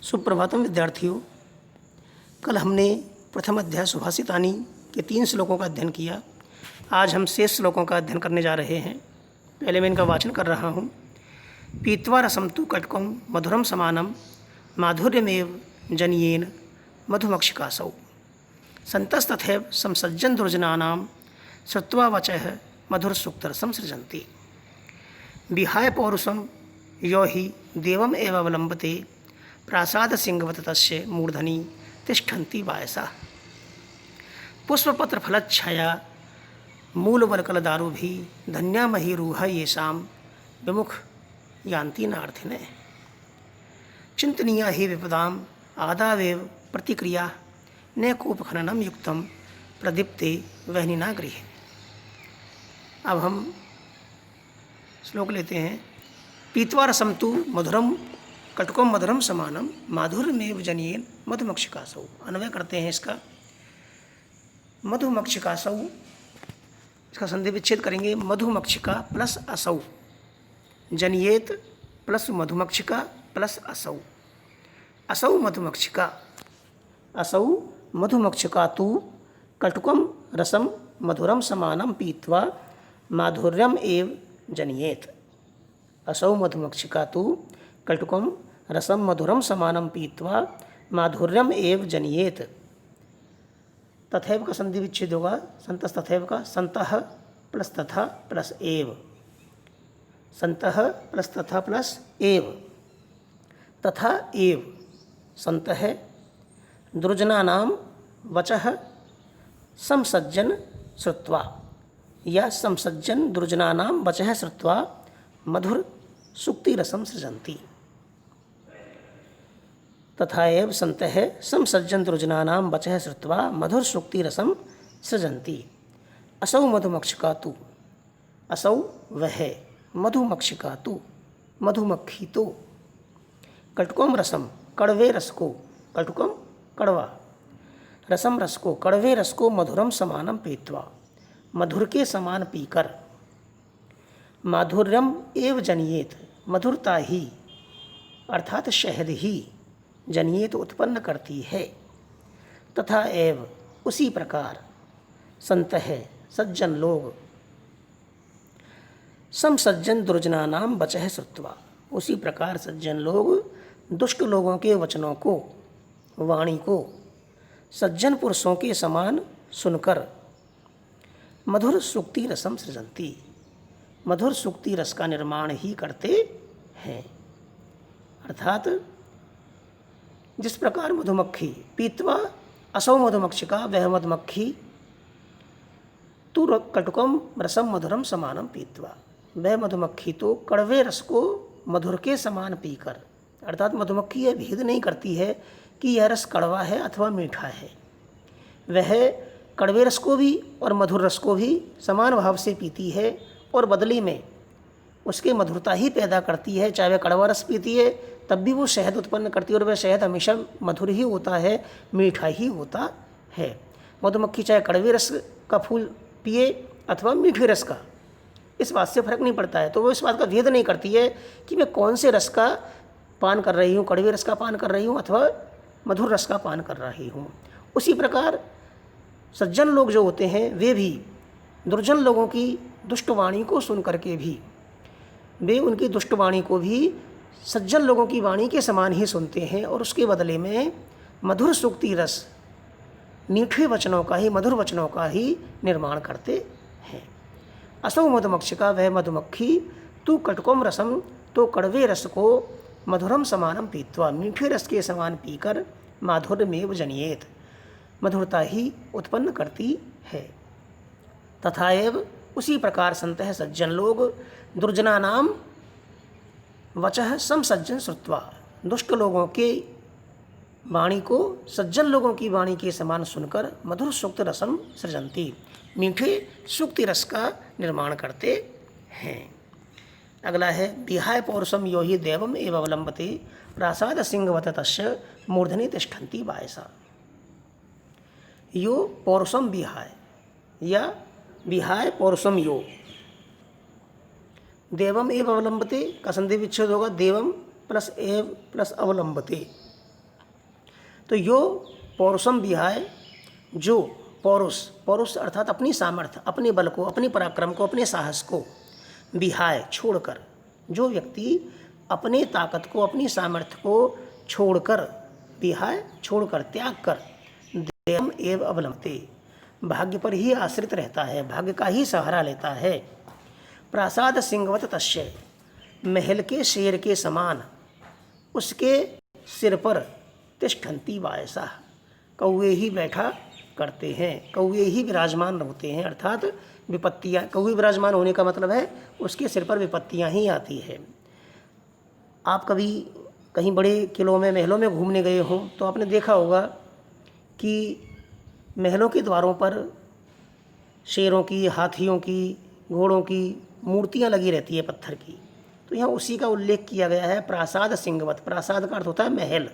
सुप्रभातम विद्यार्थियों। कल हमने प्रथम अध्याय सुभाषितानी के 3 श्लोकों का अध्ययन किया। आज हम शेष श्लोकों का अध्ययन करने जा रहे हैं। पहले मैं इनका वाचन कर रहा हूँ। पीत्वा रसम तु कटकम मधुरम समानम माधुर्यमेव जनियेन मधुमक्षिकासौ संतस्तथैव संसज्जन दुर्जनानां श्रुत्वा वचः मधुरसूक्तरसं सृजन्ति। विहाय पौरुषं यो हि देवम् एव अवलम्बते प्रासाद सिंहवत तस्य मूर्धनि तिष्ठन्ति वायसा। पुष्पपत्रफलच्छाया मूलवल्कलदारुभिः धन्या महीरुहा येषां विमुख यान्ति नार्थिने। चिन्तनीया हि विपदाम् आदावेव प्रतिक्रिया न कूपखननं युक्तं प्रदीप्ते वह्निना गृहे। अब हम श्लोक लेते हैं। पीत्वा रसम तु मधुरम कटकों मधुरम समानम माधुर्यमेव जनियेन मधुमक्षिकासौ। अन्वय करते हैं इसका। मधुमक्षिकासौ, इसका संधि विच्छेद करेंगे। मधुमक्षिका प्लस असौ, जनियेत प्लस मधुमक्षिका प्लस असौ। असौ मधुमक्षिका, असौ मधुमक्षिका तु कटुकम रसम मधुरम समानम पीत्वा माधुर्यम एव जनियेत। असौ मधुमक्षिका तु कटुकम रसम मधुरम समानम पीत्वा माधुर्यम एव जनियेत। तथैव का संधि विच्छेद होगा। संतस तथैव का संतः प्लस तथा प्लस एव, संतः प्लस तथा प्लस एव, तथा एव। संतः दुर्जनानां वचः संसज्जन श्रुत्वा, या संसज्जन दुर्जनानां वचः श्रुत्वा मधुर सूक्ति रसम सृजन्ति। तथा एव संतः संसज्जन दुर्जनानां वचः श्रुत्वा मधुर सूक्ति रसम सृजन्ति। असौ मधुमक्षिका तु, असौ वह, मधुमक्षिका तु मधुमक्खी तो, कटुकम रसम कड़वे रस को, कटुकम कड़वा, रसम रस को, कड़वे रस को मधुरम समानम पीत्वा, मधुर के समान पीकर, माधुर्यम एव जनियेत, मधुरता ही अर्थात शहद ही, जनियेत उत्पन्न करती है। तथा एव उसी प्रकार, संतः सज्जन लोग, समसज्जन दुर्जनानाम वचः श्रुत्वा, उसी प्रकार सज्जन लोग दुष्ट लोगों के वचनों को, वाणी को सज्जन पुरुषों के समान सुनकर मधुर सूक्ति रसम सृजन्ति, मधुर सूक्ति रस का निर्माण ही करते हैं। अर्थात जिस प्रकार मधुमक्खी पीत्वा असौ मधुमक्षिका, वह मधुमक्खी तु कटुकम रसम मधुरम समानम पीत्वा, वह मधुमक्खी तो कड़वे रस को मधुर के समान पीकर, अर्थात मधुमक्खी यह भेद नहीं करती है कि यह रस कड़वा है अथवा मीठा है। वह कड़वे रस को भी और मधुर रस को भी समान भाव से पीती है और बदले में उसके मधुरता ही पैदा करती है। चाहे वह कड़वा रस पीती है तब भी वो शहद उत्पन्न करती है, और वह शहद हमेशा मधुर ही होता है, मीठा ही होता है। मधुमक्खी चाहे कड़वे रस का फूल पिए अथवा मीठे रस का, इस बात से फर्क नहीं पड़ता है। तो वो इस बात का भेद नहीं करती है कि मैं कौन से रस का पान कर रही हूँ, कड़वे रस का पान कर रही हूँ अथवा मधुर रस का पान कर रही हूँ। उसी प्रकार सज्जन लोग जो होते हैं वे भी दुर्जन लोगों की दुष्ट वाणी को सुन करके भी, वे उनकी दुष्ट वाणी को भी सज्जन लोगों की वाणी के समान ही सुनते हैं, और उसके बदले में मधुर सूक्ति रस, मीठे वचनों का ही, मधुर वचनों का ही निर्माण करते हैं। असौ मधुमक्षिका, वह मधुमक्खी तु कटुकम रसम, तो कड़वे रस को मधुरम समानम पीत्वा, मीठे रस के समान पीकर माधुर्यमेव जनियेत, मधुरता ही उत्पन्न करती है। तथा एव उसी प्रकार संतः सज्जन लोग दुर्जनानाम वचः समसज्जन श्रुत्वा, दुष्ट लोगों के वाणी को सज्जन लोगों की वाणी के समान सुनकर मधुर सूक्त रसम सृजन्ति, मीठे सूक्ति रस का निर्माण करते हैं। अगला है विहाय पौरुषम यो हि देवम एव अवलम्बते प्रासाद सिंहवत तस्य मूर्धनि तिष्ठन्ति वायसा। यो पौरुषम विहाय, या विहाय पौरुषम यो, देवम एव अवलंबते का संधि विच्छेद होगा। देवम प्लस एव प्लस अवलंबते, तो यो पौरुषम विहाय, जो पौरुष, पौरुष अर्थात अपनी सामर्थ्य, अपने बल को, अपने पराक्रम को, अपने साहस को विहाय छोड़कर, जो व्यक्ति अपने ताकत को, अपनी सामर्थ्य को छोड़कर, विहाय छोड़कर, त्याग कर, देयम एव अवलंबते, भाग्य पर ही आश्रित रहता है, भाग्य का ही सहारा लेता है। प्रासाद सिंहवत तस्य, महल के शेर के समान उसके सिर पर तिष्ठन्ति वायसा, कौवे ही बैठा करते हैं, कौवे ही विराजमान होते हैं, अर्थात विपत्तियाँ, कौवे विराजमान होने का मतलब है उसके सिर पर विपत्तियाँ ही आती है। आप कभी कहीं बड़े किलों में, महलों में घूमने गए हों तो आपने देखा होगा कि महलों के द्वारों पर शेरों की, हाथियों की, घोड़ों की मूर्तियाँ लगी रहती है पत्थर की। तो यहाँ उसी का उल्लेख किया गया है, प्रासाद सिंहवत। प्रासाद का अर्थ होता है महल,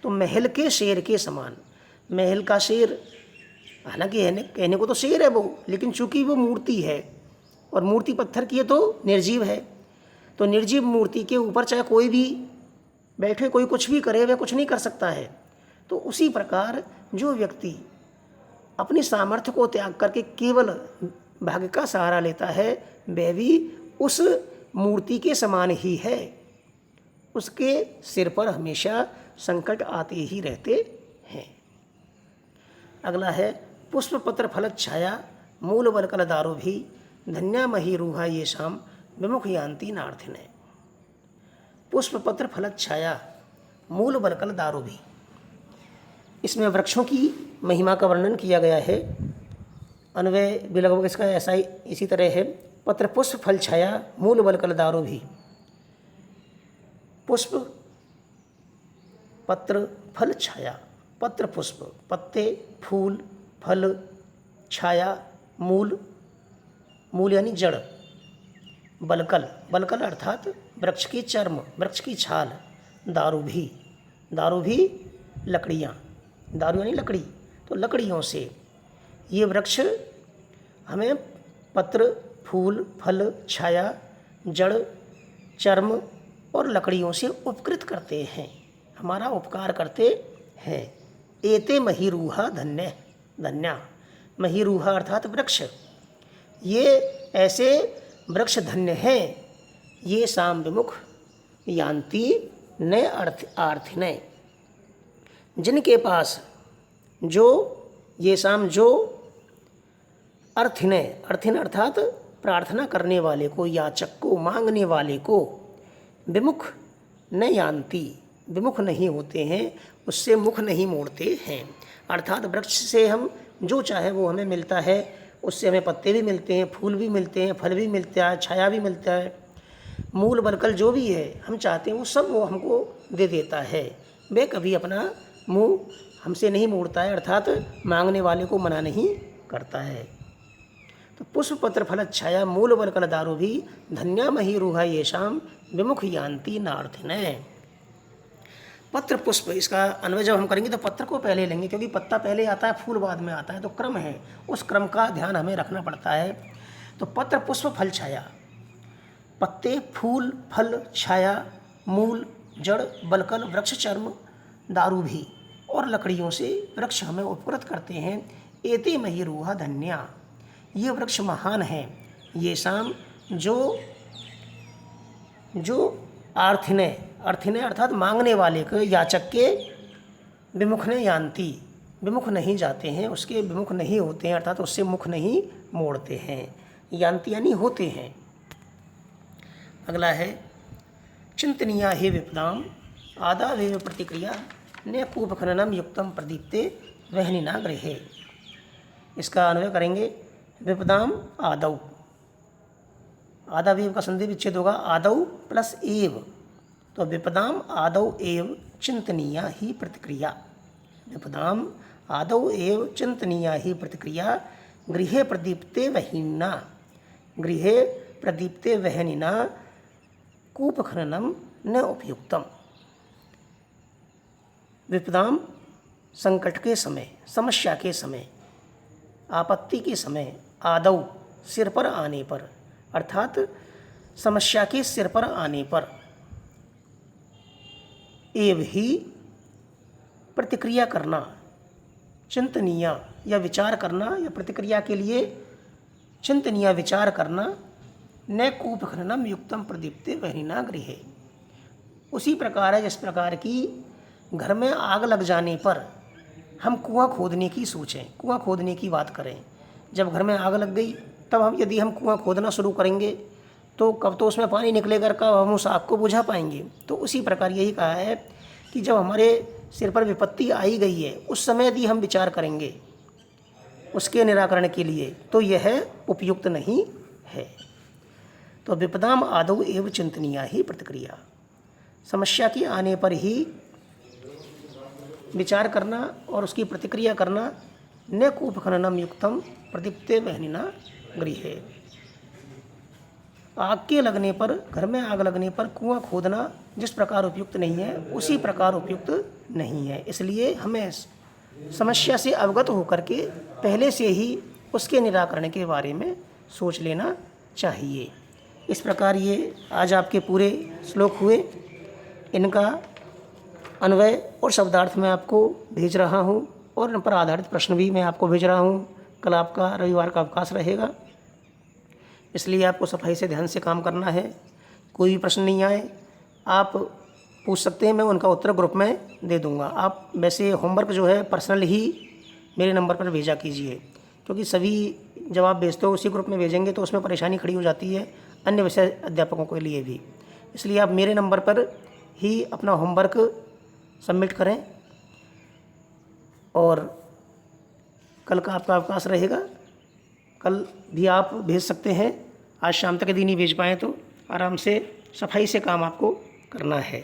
तो महल के शेर के समान। महल का शेर, हालांकि कहने को तो शेर है वो, लेकिन चूंकि वो मूर्ति है और मूर्ति पत्थर की है तो निर्जीव है, तो निर्जीव मूर्ति के ऊपर चाहे कोई भी बैठे, कोई कुछ भी करे, वह कुछ नहीं कर सकता है। तो उसी प्रकार जो व्यक्ति अपनी सामर्थ्य को त्याग करके केवल भाग्य का सहारा लेता है, वह भी उस मूर्ति के समान ही है। उसके सिर पर हमेशा संकट आते ही रहते हैं। अगला है पुष्प पत्र फलत छाया मूल बलकल दारो भी धन्या मही रूहा ये शाम विमुख यान्ति नार्थिने। पुष्प पत्र फलत छाया मूल बलकल दारो भी, इसमें वृक्षों की महिमा का वर्णन किया गया है। अन्वय भी लगभग इसका ऐसा ही इसी तरह है। पत्र पुष्प फल छाया मूल बलकल दारो भी, पुष्प पत्र फल छाया, पत्र पुष्प, पत्ते, फूल, फल, छाया, मूल, मूल यानी जड़, बलकल, बलकल अर्थात वृक्ष की चर्म, वृक्ष की छाल, दारू भी, दारू भी लकड़ियाँ, दारू यानी लकड़ी, तो लकड़ियों से ये वृक्ष हमें पत्र, फूल, फल, छाया, जड़, चर्म और लकड़ियों से उपकृत करते हैं, हमारा उपकार करते हैं। एते महीरूहा धन्य, धन्या, महीरूहा अर्थात वृक्ष, ये ऐसे वृक्ष धन्य हैं, ये शाम विमुख यान्ति न आर्थिने, जिनके पास जो ये शाम, जो अर्थिने, अर्थिन अर्थात प्रार्थना करने वाले को, याचक को, मांगने वाले को, विमुख न यान्ति, विमुख नहीं होते हैं, उससे मुख नहीं मोड़ते हैं। अर्थात वृक्ष से हम जो चाहे वो हमें मिलता है, उससे हमें पत्ते भी मिलते हैं, फूल भी मिलते हैं, फल भी मिलता है, छाया भी मिलता है, मूल बलकल जो भी है हम चाहते हैं वो सब वो हमको दे देता है। वह कभी अपना मुंह हमसे नहीं मोड़ता है, अर्थात मांगने वाले को मना नहीं करता है। तो पुष्प पत्र फल छाया मूल बलकल दारो भी धन्या मही रूहा ये शाम विमुख यान्ति नार्थिने। पत्र पुष्प, इसका अन्वय जब हम करेंगे तो पत्र को पहले लेंगे, क्योंकि पत्ता पहले आता है, फूल बाद में आता है, तो क्रम है, उस क्रम का ध्यान हमें रखना पड़ता है। तो पत्र पुष्प फल छाया, पत्ते, फूल, फल, छाया, मूल, जड़, बलकल, वृक्ष, चर्म, दारू भी और लकड़ियों से वृक्ष हमें उपकृत करते हैं। एते मही रूहा धन्या, ये वृक्ष महान हैं, ये शाम जो आर्थिने, अर्थिने अर्थात मांगने वाले के, याचक के विमुख ने यान्ति, विमुख नहीं जाते हैं, उसके विमुख नहीं होते हैं, अर्थात उससे मुख नहीं मोड़ते हैं। यान्ति यानी होते हैं। अगला है चिंतनीया हे विपदाम आदावेव प्रतिक्रिया ने कूप खननम युक्तम प्रदीप्ते वहनिना गृहे। इसका अन्वय करेंगे विपदाम आदौ, आदावेव का संधि विच्छेद होगा, आदौ प्लस एव, तो विपदाम आदौ एव चिंतनीया ही प्रतिक्रिया, विपदाम आदौ एव चिंतनीया ही प्रतिक्रिया गृहे प्रदीप्ते वहिना, गृहे प्रदीप्ते वहनिना कूप खननम न उपयुक्तम। विपदाम संकट के समय, समस्या के समय, आपत्ति के समय, आदौ सिर पर आने पर, अर्थात समस्या के सिर पर आने पर, एव ही प्रतिक्रिया करना, चिंतनीय या विचार करना, या प्रतिक्रिया के लिए चिंतनीय विचार करना, न कूप खननम युक्तम प्रदीप्ते वहनिना गृहे। उसी प्रकार है जिस प्रकार की घर में आग लग जाने पर हम कुआं खोदने की सोचें, कुआं खोदने की बात करें। जब घर में आग लग गई तब यदि हम कुआं खोदना शुरू करेंगे तो कब तो उसमें पानी निकलेगा, कब हम उस आग को बुझा पाएंगे। तो उसी प्रकार यही कहा है कि जब हमारे सिर पर विपत्ति आई गई है उस समय यदि हम विचार करेंगे उसके निराकरण के लिए तो यह उपयुक्त नहीं है। तो विपदाम आदौ एवं चिंतनीय ही प्रतिक्रिया, समस्या के आने पर ही विचार करना और उसकी प्रतिक्रिया करना, न कूप खननम युक्तम प्रदीप्ते वहनिना गृहे। आग के लगने पर, घर में आग लगने पर कुआं खोदना जिस प्रकार उपयुक्त नहीं है उसी प्रकार उपयुक्त नहीं है। इसलिए हमें समस्या से अवगत होकर के पहले से ही उसके निराकरण के बारे में सोच लेना चाहिए। इस प्रकार ये आज आपके पूरे श्लोक हुए। इनका अन्वय और शब्दार्थ मैं आपको भेज रहा हूँ और इन पर आधारित प्रश्न भी मैं आपको भेज रहा हूँ। कल आपका रविवार का अवकाश रहेगा, इसलिए आपको सफाई से ध्यान से काम करना है। कोई भी प्रश्न नहीं आए आप पूछ सकते हैं, मैं उनका उत्तर ग्रुप में दे दूंगा। आप वैसे होमवर्क जो है पर्सनल ही मेरे नंबर पर भेजा कीजिए, क्योंकि सभी जब आप भेजते हो उसी ग्रुप में भेजेंगे तो उसमें परेशानी खड़ी हो जाती है अन्य विषय अध्यापकों के लिए भी। इसलिए आप मेरे नंबर पर ही अपना होमवर्क सबमिट करें। और कल का आपका अवकाश रहेगा, कल भी आप भेज सकते हैं। आज शाम तक यदि नहीं भेज पाएँ तो आराम से सफाई से काम आपको करना है।